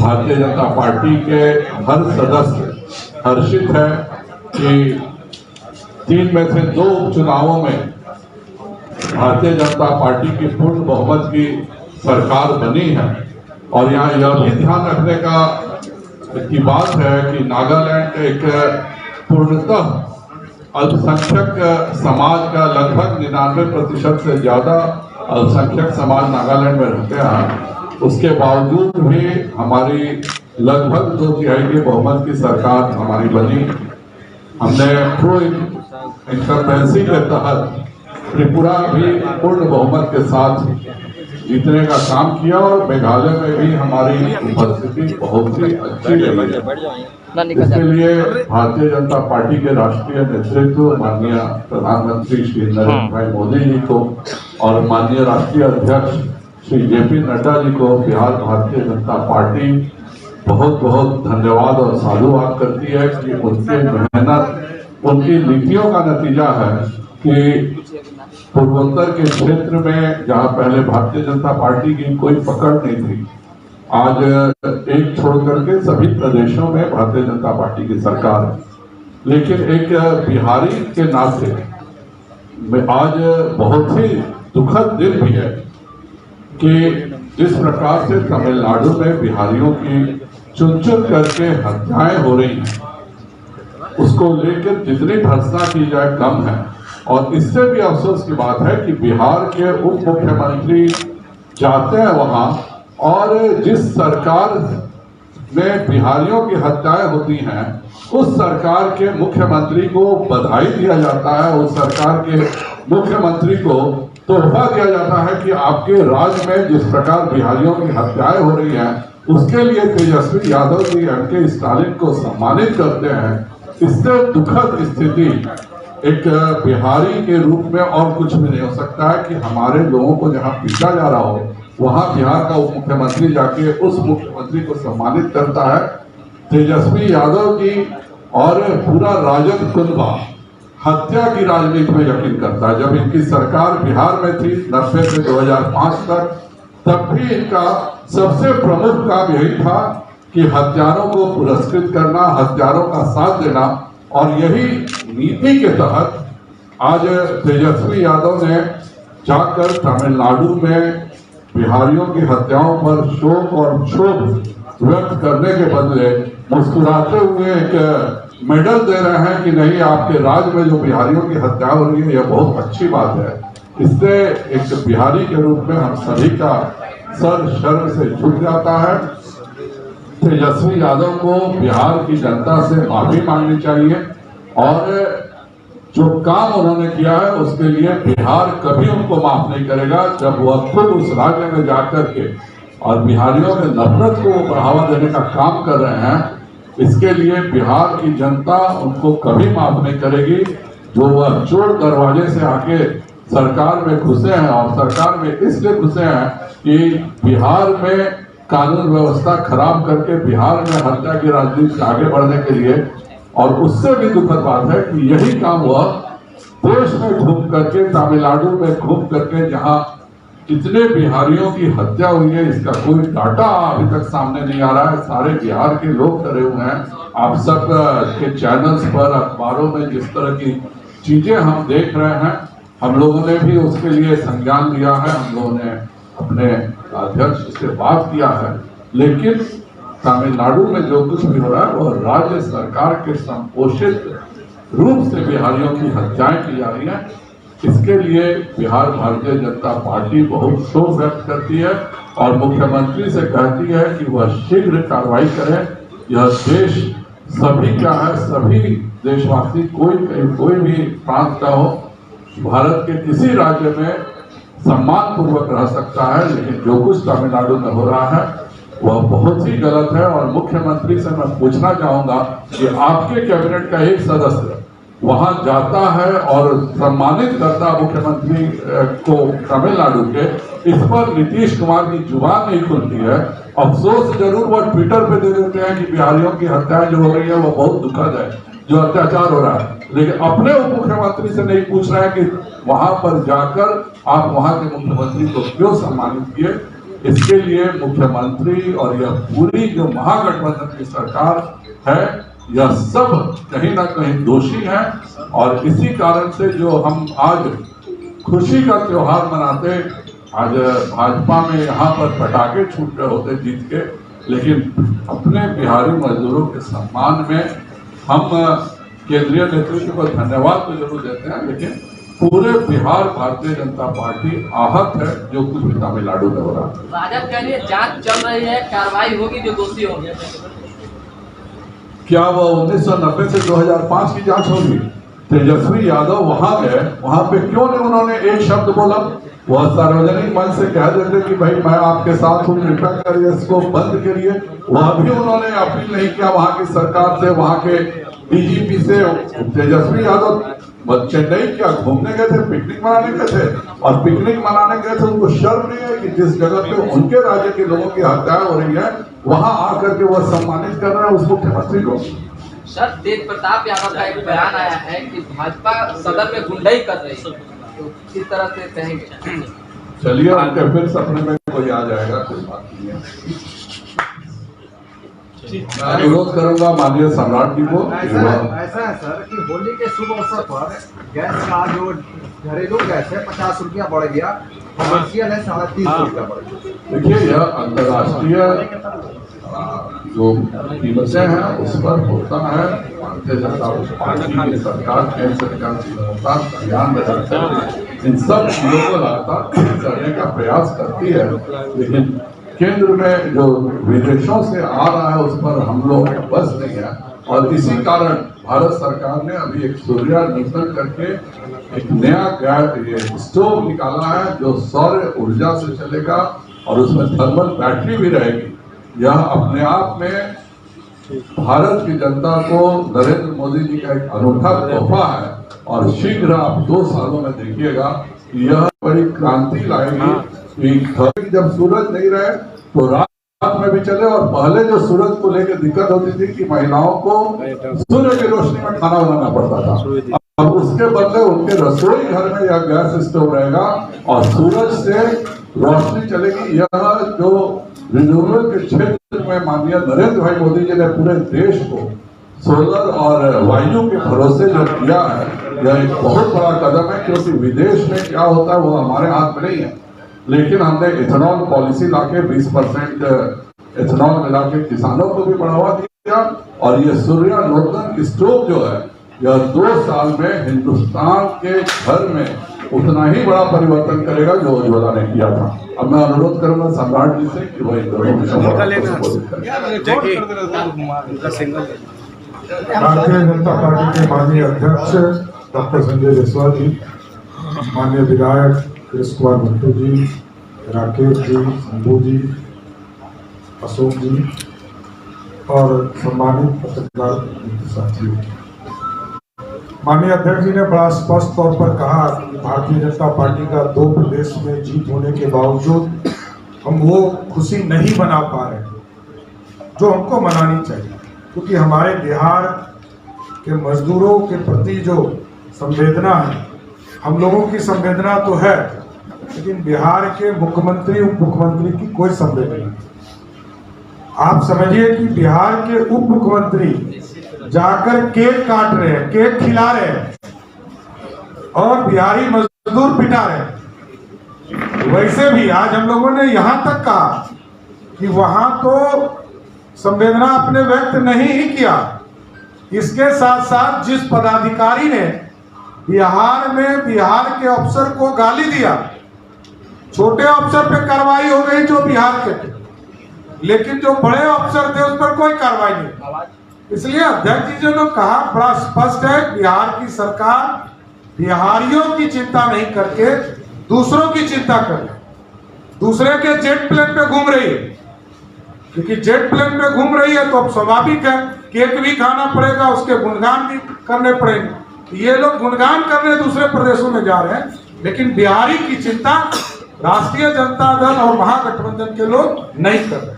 Bharatiya Janata party के हर सदस्य हर्षित है कि 3 में से 2 उपचुनावों में भारतीय जनता पार्टी की पूर्ण बहुमत की सरकार बनी है। और यहाँ यह भी ध्यान रखने की बात है कि नागालैंड एक पूर्णतः अल्पसंख्यक समाज का लगभग 99% से ज्यादा अल्पसंख्यक समाज नागालैंड में रहते हैं। उसके बावजूद भी हमारी लगभग 2/3 की बहुमत की सरकार हमारी बनी। हमने प्रो इनकम्बेंसी के तहत त्रिपुरा भी पूर्ण बहुमत के साथ जीतने का काम किया और मेघालय में भी हमारी उपस्थिति बहुत ही अच्छी रही है। इसके लिए भारतीय जनता पार्टी के राष्ट्रीय नेतृत्व माननीय प्रधानमंत्री श्री नरेंद्र भाई मोदी जी को और माननीय राष्ट्रीय अध्यक्ष श्री JP नड्डा जी को बिहार भारतीय जनता पार्टी बहुत बहुत धन्यवाद और साधुवाद करती है कि उनकी मेहनत, उनकी नीतियों का नतीजा है कि पूर्वोत्तर के क्षेत्र में जहां पहले भारतीय जनता पार्टी की कोई पकड़ नहीं थी, आज एक छोड़ करके सभी प्रदेशों में भारतीय जनता पार्टी की सरकार है। लेकिन एक बिहारी के नाते आज बहुत ही दुखद दिन भी है कि जिस प्रकार से तमिलनाडु में बिहारियों की चुन चुन करके हत्याएं हो रही हैं, उसको लेकर जितनी भर्त्सना की जाए कम है। और इससे भी अफसोस की बात है कि बिहार के उप मुख्यमंत्री जाते हैं वहां और जिस सरकार में बिहारियों की हत्याएं होती हैं, उस सरकार के मुख्यमंत्री को बधाई दिया जाता है, उस सरकार के मुख्यमंत्री को तोहफा दिया जाता है कि आपके राज्य में जिस प्रकार बिहारियों की हत्याएं हो रही हैं, उसके लिए तेजस्वी यादव जी MK स्टालिन को सम्मानित करते हैं। इससे दुखद स्थिति एक बिहारी के रूप में और कुछ भी नहीं हो सकता है कि हमारे लोगों को जहां पीटा जा रहा हो, वहां बिहार का उप मुख्यमंत्री जाके उस मुख्यमंत्री को सम्मानित करता है। तेजस्वी यादव जी और पूरा राजद कुनबा हत्या की राजनीति में यकीन करता है। जब इनकी सरकार बिहार में थी 90 से 2005 तक, तब भी इनका सबसे प्रमुख काम यही था कि हत्यारों को पुरस्कृत करना, हत्यारों का साथ देना। और यही नीति के तहत आज तेजस्वी यादव ने जाकर तमिलनाडु में बिहारियों की हत्याओं पर शोक और क्षोभ व्यक्त करने के बदले मुस्कुराते हुए एक मेडल दे रहे हैं कि नहीं, आपके राज्य में जो बिहारियों की हत्या हो रही है यह बहुत अच्छी बात है। इससे एक बिहारी के रूप में हम सभी का सर शर्म से झुक जाता है। तेजस्वी यादव को बिहार की जनता से माफी मांगनी चाहिए और जो काम उन्होंने किया है उसके लिए बिहार कभी उनको माफ नहीं करेगा। जब वह खुद उस राज्य में जाकर के और बिहारियों में नफरत को बढ़ावा देने का काम कर रहे हैं, इसके लिए बिहार की जनता उनको कभी माफ नहीं करेगी। जो वह चोर दरवाजे से आके सरकार में घुसे हैं और सरकार में इसलिए घुसे हैं कि बिहार में कानून व्यवस्था खराब करके बिहार में हत्या की राजनीति से आगे बढ़ने के लिए। और उससे भी दुखद बात है कि यही काम वह देश में घूम करके, तमिलनाडु में घूम करके, जहां कितने बिहारियों की हत्या हुई है इसका कोई डाटा अभी तक सामने नहीं आ रहा है। सारे बिहार के लोग डरे हुए हैं। आप सब के चैनल्स पर, अखबारों में जिस तरह की चीजें हम देख रहे हैं, हम लोगों ने भी उसके लिए संज्ञान लिया है। हम लोगों ने अपने अध्यक्ष से बात किया है, लेकिन तमिलनाडु में जो कुछ भी हो रहा है वह राज्य सरकार के संपोषित रूप से बिहारियों की हत्याएं की जा रही हैं। इसके लिए बिहार भारतीय जनता पार्टी बहुत शोक व्यक्त करती है और मुख्यमंत्री से कहती है कि वह शीघ्र कार्रवाई करें। यह देश सभी का है, सभी देशवासी, कोई भी प्रांत का हो, भारत के किसी राज्य में सम्मान पूर्वक रह सकता है। लेकिन जो कुछ तमिलनाडु में हो रहा है वह बहुत ही गलत है। और मुख्यमंत्री से मैं पूछना चाहूंगा कि आपके कैबिनेट का एक सदस्य वहां जाता है और सम्मानित करता मुख्यमंत्री को तमिलनाडु के, इस पर नीतीश कुमार की जुबान नहीं खुलती है। अफसोस जरूर वह ट्विटर पे दे देते हैं कि बिहारियों की हत्याएं जो हो रही है वो बहुत दुखद है, जो अत्याचार हो रहा है, लेकिन अपने उप मुख्यमंत्री से नहीं पूछ रहे हैं कि वहां पर जाकर आप वहां के मुख्यमंत्री को क्यों सम्मानित किए। इसके लिए मुख्यमंत्री और यह पूरी जो महागठबंधन की सरकार है, यह सब कहीं ना कहीं दोषी है। और इसी कारण से जो हम आज खुशी का त्योहार मनाते, आज भाजपा में यहाँ पर पटाखे छूट रहे होते जीत के, लेकिन अपने बिहारी मजदूरों के सम्मान में हम केंद्रीय नेतृत्व को धन्यवाद तो जरूर देते हैं, लेकिन पूरे बिहार भारतीय जनता पार्टी आहत है जो कुछ भी तमिलनाडु में हो रहा है। राजद के लिए जांच चल रही है, कार्रवाई होगी जो दोषी होंगे। क्या वो 1990 से 2005 की जांच होगी? तेजस्वी यादव वहां गए, वहां पे क्यों नहीं उन्होंने एक शब्द बोला? वह सार्वजनिक मंच से कह देते कि भाई मैं आपके साथ हूँ, कृपया करिए इसको बंद करिए। वह भी उन्होंने अपील नहीं किया वहां की सरकार से, वहां के डीजीपी से। तेजस्वी यादव चेन्नई क्या घूमने गए थे, पिकनिक मनाने गए थे, और पिकनिक मनाने गए थे उनको शर्म नहीं है कि जिस जगह पे उनके राज्य के लोगों की हत्याएं हो रही है वहां आकर के वह सम्मानित कर रहे हैं उस मुख्यमंत्री को। सर, तेज प्रताप यादव का एक बयान आया है कि भाजपा सदन में गुंडाई कर रही है, तो किस तरह से कहेंगे? चलिए उनके फिर सपने में कोई आ जाएगा, कोई बात नहीं है। मैं अनुरोध करूंगा माननीय सम्राट जी को। ऐसा है सर कि होली के शुभ अवसर पर गैस का जो घरेलू गैस है 50 रुपया बढ़ गया, कमर्शियल है 30.5 रुपया बढ़ गया। देखिए यह अंतर्राष्ट्रीय जो कीमतें हैं उस पर होता है। भारतीय जनता पार्टी की सरकार, केंद्र सरकार की लगातार ध्यान में रखकर इन सब चीजों को लगातार ठीक करने का प्रयास करती है, लेकिन केंद्र में जो विदेशों से आ रहा है उस पर हम लोग बस नहीं है। और इसी कारण भारत सरकार ने अभी एक सूर्या नूतन करके एक नया गैस स्टोव निकाला है जो सौर ऊर्जा से चलेगा और उसमें थर्मल बैटरी भी रहेगी। यह अपने आप में भारत की जनता को नरेंद्र मोदी जी का एक अनूठा तोहफा है, और शीघ्र आप 2 सालों में देखिएगा यह बड़ी क्रांति लाएगी। जब सूरज नहीं रहे तो रात में भी चले, और पहले जो सूरज को लेकर दिक्कत होती थी कि महिलाओं को सूर्य की रोशनी में खाना बनाना पड़ता था, अब उसके बदले उनके रसोई घर में यह गैस स्टोव रहेगा और सूरज से रोशनी चलेगी। यह जो रिन्यूएबल के क्षेत्र में माननीय नरेंद्र भाई मोदी जी ने पूरे देश को सोलर और वायु के भरोसे जो किया है, यह एक बहुत बड़ा कदम है, क्योंकि विदेश में क्या होता है वो हमारे हाथ में नहीं है। लेकिन हमने इथेनॉल पॉलिसी लाके 20% इथेनॉल मिला के किसानों को भी बढ़ावा दिया, और ये सूर्या नूतन स्टोव जो है यह 2 साल में हिंदुस्तान के घर में उतना ही बड़ा परिवर्तन करेगा जो उज्ज्वला ने किया था। अब मैं अनुरोध करूंगा सम्राट जी से कि वही भारतीय जनता पार्टी के माननीय अध्यक्ष डॉक्टर संजय जायसवाल जी, माननीय विधायक कृष्ण कुमार भट्टू जी, राकेश जी, शंभू जी, अशोक जी और सम्मानित पत्रकार साथियों, माननीय अध्यक्ष जी ने बड़ा स्पष्ट तौर पर कहा कि भारतीय जनता पार्टी का 2 प्रदेश में जीत होने के बावजूद हम वो खुशी नहीं मना पा रहे जो हमको मनानी चाहिए, क्योंकि हमारे बिहार के मजदूरों के प्रति जो संवेदना है, हम लोगों की संवेदना तो है, लेकिन बिहार के मुख्यमंत्री उप मुख्यमंत्री की कोई संवेदना नहीं। आप समझिए कि बिहार के उप मुख्यमंत्री जाकर केक काट रहे हैं, केक खिला रहे हैं और बिहारी मजदूर पिटा रहे हैं। वैसे भी आज हम लोगों ने यहां तक कहा कि वहां तो संवेदना अपने व्यक्त नहीं ही किया, इसके साथ साथ जिस पदाधिकारी ने बिहार में बिहार के अफसर को गाली दिया, छोटे अफसर पे कार्रवाई हो गई जो बिहार के थे, लेकिन जो बड़े अफसर थे उस पर कोई कार्रवाई नहीं। इसलिए अध्यक्ष जी ने कहा बड़ा स्पष्ट है, बिहार की सरकार बिहारियों की चिंता नहीं करके दूसरों की चिंता कर रही, दूसरे के जेट प्लेन पे घूम रही है, क्योंकि जेट प्लेन पे घूम रही है तो अब स्वाभाविक है केक भी खाना पड़ेगा, उसके गुणगान भी करने पड़ेंगे। ये लोग गुणगान करने दूसरे प्रदेशों में जा रहे हैं, लेकिन बिहारी की चिंता राष्ट्रीय जनता दल और महागठबंधन के लोग नहीं कर रहे।